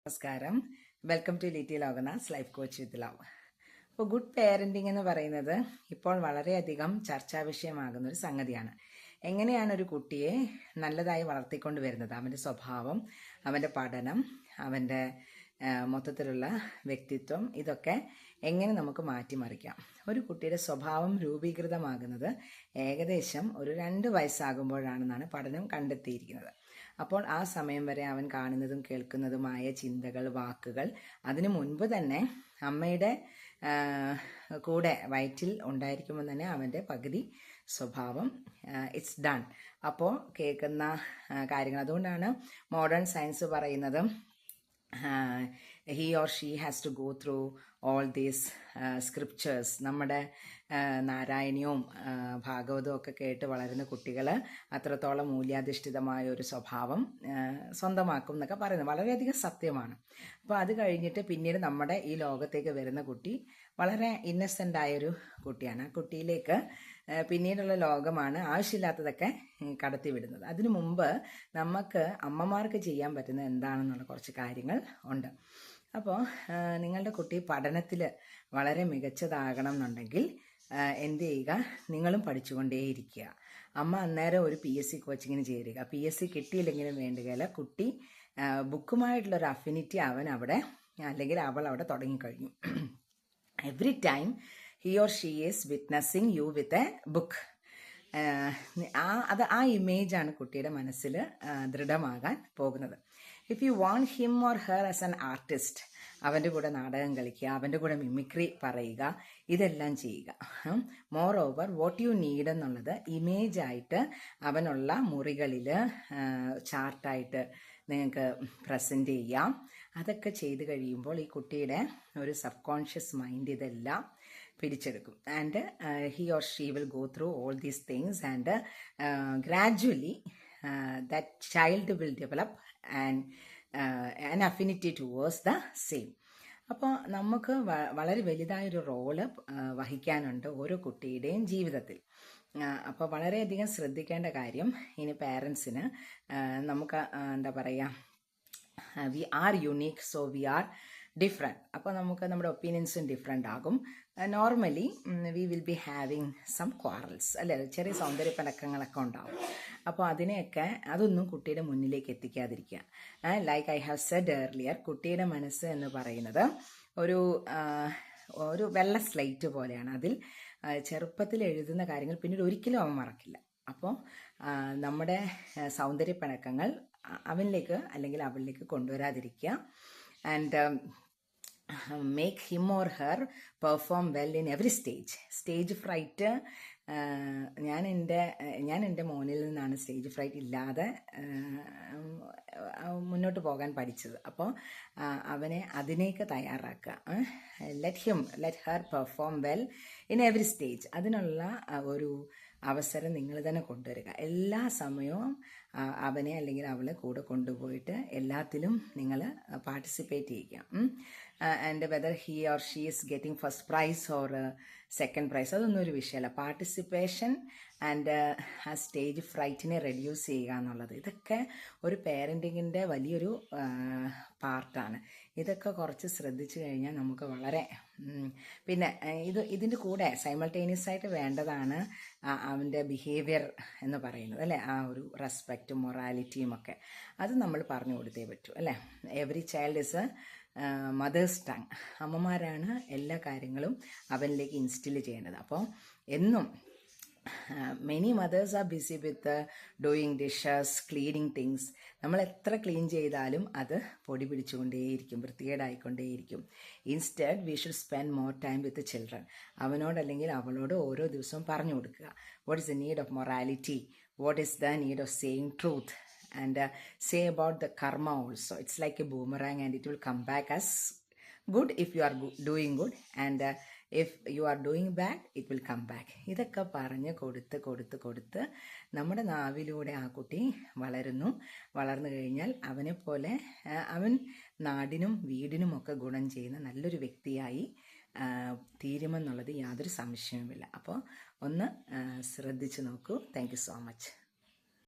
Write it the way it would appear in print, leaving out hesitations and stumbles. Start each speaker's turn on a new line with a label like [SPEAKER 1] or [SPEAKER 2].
[SPEAKER 1] നമസ്കാരം. Welcome to Litty Loganas life coach with love. അപ്പോൾ good parenting എന്ന് പറയുന്നത് ഇപ്പോൾ വളരെയധികം ചർച്ചാ വിഷയമാകുന്ന ഒരു സംഗതിയാണ്. എങ്ങനെയാണ് ഒരു കുട്ടിയെ നല്ലതായി വളർത്തിക്കൊണ്ട് വരുന്നത്, അവൻ്റെ സ്വഭാവം, അവൻ്റെ പഠനം, അവൻ്റെ മൊത്തത്തിലുള്ള വ്യക്തിത്വം, ഇതൊക്കെ എങ്ങനെ നമുക്ക് മാറ്റിമറിക്കാം. ഒരു കുട്ടിയുടെ സ്വഭാവം രൂപീകൃതമാകുന്നത് ഏകദേശം ഒരു 2 വയസ്സാകുമ്പോഴാണെന്നാണ് പഠനം കണ്ടെത്തിയിരിക്കുന്നത്. അപ്പോൾ ആ സമയം വരെ അവൻ കാണുന്നതും കേൾക്കുന്നതുമായ ചിന്തകൾ, വാക്കുകൾ അതിനു മുൻപ് തന്നെ അമ്മയുടെ കൂടെ വയറ്റിൽ ഉണ്ടായിരിക്കുമ്പോൾ തന്നെ അവൻ്റെ പകുതി സ്വഭാവം ഇറ്റ്സ് ഡൺ. അപ്പോൾ കേൾക്കുന്ന കാര്യങ്ങൾ, അതുകൊണ്ടാണ് മോഡേൺ സയൻസ് പറയുന്നത് he or she has to go through all these scriptures. നമ്മുടെ നാരായണീയവും ഭാഗവതവും ഒക്കെ കേട്ട് വളരുന്ന കുട്ടികൾ അത്രത്തോളം മൂല്യാധിഷ്ഠിതമായ ഒരു സ്വഭാവം സ്വന്തമാക്കും എന്നൊക്കെ പറയുന്നത് വളരെയധികം സത്യമാണ്. അപ്പോൾ അത് കഴിഞ്ഞിട്ട് പിന്നീട് നമ്മുടെ ഈ ലോകത്തേക്ക് വരുന്ന കുട്ടി വളരെ ഇന്നസെൻ്റ് ആയൊരു കുട്ടിയാണ്. ആ കുട്ടിയിലേക്ക് പിന്നീടുള്ള ലോകമാണ് ആവശ്യമില്ലാത്തതൊക്കെ കടത്തിവിടുന്നത്. അതിനു മുമ്പ് നമുക്ക് അമ്മമാർക്ക് ചെയ്യാൻ പറ്റുന്ന എന്താണെന്നുള്ള കുറച്ച് കാര്യങ്ങൾ ഉണ്ട്. അപ്പോൾ നിങ്ങളുടെ കുട്ടി പഠനത്തിൽ വളരെ മികച്ചതാകണം എന്നുണ്ടെങ്കിൽ എന്ത് ചെയ്യുക, നിങ്ങളും പഠിച്ചുകൊണ്ടേയിരിക്കുക. അമ്മ അന്നേരം ഒരു PSC കോച്ചിങ്ങിന് ചേരുക. PSC കിട്ടിയില്ലെങ്കിലും വേണ്ടുകയില്ല, കുട്ടി ബുക്കുമായിട്ടുള്ളൊരു അഫിനിറ്റി അവൻ അവിടെ അല്ലെങ്കിൽ അവൾ അവിടെ തുടങ്ങിക്കഴിഞ്ഞു. Every time he or she is witnessing you with a book. ആ ഇമേജാണ് കുട്ടിയുടെ മനസ്സിൽ ദൃഢമാകാൻ പോകുന്നത്. If you want him or her as an artist, അവൻ്റെ കൂടെ നാടകം കളിക്കുക, അവൻ്റെ കൂടെ മിമിക്രി പറയുക, ഇതെല്ലാം ചെയ്യുക. More over what you need എന്നുള്ളത് ഇമേജായിട്ട് അവനുള്ള മുറികളിൽ ചാർട്ടായിട്ട് നിങ്ങൾക്ക് പ്രസൻറ്റ് ചെയ്യാം. അതൊക്കെ ചെയ്ത് കഴിയുമ്പോൾ ഈ കുട്ടിയുടെ ഒരു സബ് കോൺഷ്യസ് മൈൻഡ് ഇതെല്ലാം പിടിച്ചെടുക്കും. And he or she will go through all these things and gradually that child will develop an affinity towards the same. അപ്പോൾ നമുക്ക് വളരെ വലുതായൊരു റോള് വഹിക്കാനുണ്ട് ഓരോ കുട്ടിയുടെയും ജീവിതത്തിൽ. അപ്പോൾ വളരെയധികം ശ്രദ്ധിക്കേണ്ട കാര്യം, ഇനി പേരൻസിന് നമുക്ക് എന്താ പറയുക, we are unique, so we are different. അപ്പോൾ നമുക്ക് നമ്മുടെ ഒപ്പീനിയൻസും ഡിഫറെൻ്റ് ആകും. Normally we will be having some quarrels, അല്ലേ, ചെറിയ സൗന്ദര്യപ്പിണക്കങ്ങളൊക്കെ ഉണ്ടാവും. അപ്പോൾ അതൊന്നും കുട്ടിയുടെ മുന്നിലേക്ക് എത്തിക്കാതിരിക്കുക. Like I have said earlier, കുട്ടിയുടെ മനസ്സ് എന്ന് പറയുന്നത് ഒരു വെള്ള സ്ലേറ്റ് പോലെയാണ്. അതിൽ ചെറുപ്പത്തിൽ എഴുതുന്ന കാര്യങ്ങൾ പിന്നീട് ഒരിക്കലും അവൻ മറക്കില്ല. അപ്പോൾ നമ്മുടെ സൗന്ദര്യപ്പിണക്കങ്ങൾ അവനിലേക്ക് അല്ലെങ്കിൽ അവളിലേക്ക് കൊണ്ടുവരാതിരിക്കുക. And make him or her perform well in every stage fright. ഞാൻ എൻ്റെ മോനിൽ നിന്നാണ് സ്റ്റേജ് ഫ്രൈറ്റ് ഇല്ലാതെ മുന്നോട്ട് പോകാൻ പഠിച്ചത്. അപ്പോൾ അവനെ അതിനേക്ക് തയ്യാറാക്കുക. Let her perform well in every stage. അതിനുള്ള ഒരു അവസരം നിങ്ങൾ തന്നെ കൊണ്ടുവരിക. എല്ലാ സമയവും അവനെ അല്ലെങ്കിൽ അവളെ കൂടെ കൊണ്ടുപോയിട്ട് എല്ലാത്തിലും നിങ്ങൾ പാർട്ടിസിപ്പേറ്റ് ചെയ്യുക. And whether he or she is getting first prize or second prize, അതൊന്നും ഒരു വിഷയമല്ല. പാർട്ടിസിപ്പേഷൻ ആൻഡ് ആ സ്റ്റേജ് ഫ്രൈറ്റിനെ റെഡ്യൂസ് ചെയ്യുക എന്നുള്ളത്, ഇതൊക്കെ ഒരു പേരൻറ്റിങ്ങിൻ്റെ വലിയൊരു പാർട്ടാണ്. ഇതൊക്കെ കുറച്ച് ശ്രദ്ധിച്ചു കഴിഞ്ഞാൽ നമുക്ക് വളരെ പിന്നെ ഇതിൻ്റെ കൂടെ സൈമൾട്ടേനിയസ് ആയിട്ട് വേണ്ടതാണ് അവൻ്റെ ബിഹേവിയർ എന്ന് പറയുന്നത്, അല്ലേ, ആ ഒരു റെസ്പെക്റ്റും മൊറാലിറ്റിയും ഒക്കെ. അത് നമ്മൾ പറഞ്ഞു കൊടുത്തേ പറ്റൂ, അല്ലേ. Every child is mother's tongue. അമ്മമാരാണ് എല്ലാ കാര്യങ്ങളും അവനിലേക്ക് ഇൻസ്റ്റിൽ ചെയ്യേണ്ടത്. അപ്പോൾ എന്നും many mothers are busy with doing dishes, cleaning things. നമ്മൾ എത്ര ക്ലീൻ ചെയ്താലും അത് പൊടി പിടിച്ചുകൊണ്ടേയിരിക്കും, വൃത്തികേടായിക്കൊണ്ടേയിരിക്കും. Instead we should spend more time with children. അവനോട് അല്ലെങ്കിൽ അവളോട് ഓരോ ദിവസവും പറഞ്ഞു കൊടുക്കുക. What is the need of morality, what is the need of saying truth, and say about the karma also. It's like a boomerang and it will come back as good if you are doing good, and if you are doing bad it will come back. ഇതൊക്കെ പറഞ്ഞ് കൊടുത്ത് നമ്മുടെ നാവിലൂടെ ആ കുട്ടി വളർന്നു കഴിഞ്ഞാൽ അവനെപ്പോലെ അവൻ നാടിനും വീടിനുമൊക്കെ ഗുണം ചെയ്യുന്ന നല്ലൊരു വ്യക്തിയായി തീരുമെന്നുള്ളത് യാതൊരു സംശയവുമില്ല. അപ്പോൾ ഒന്ന് ശ്രദ്ധിച്ചു നോക്കൂ. Thank you so much.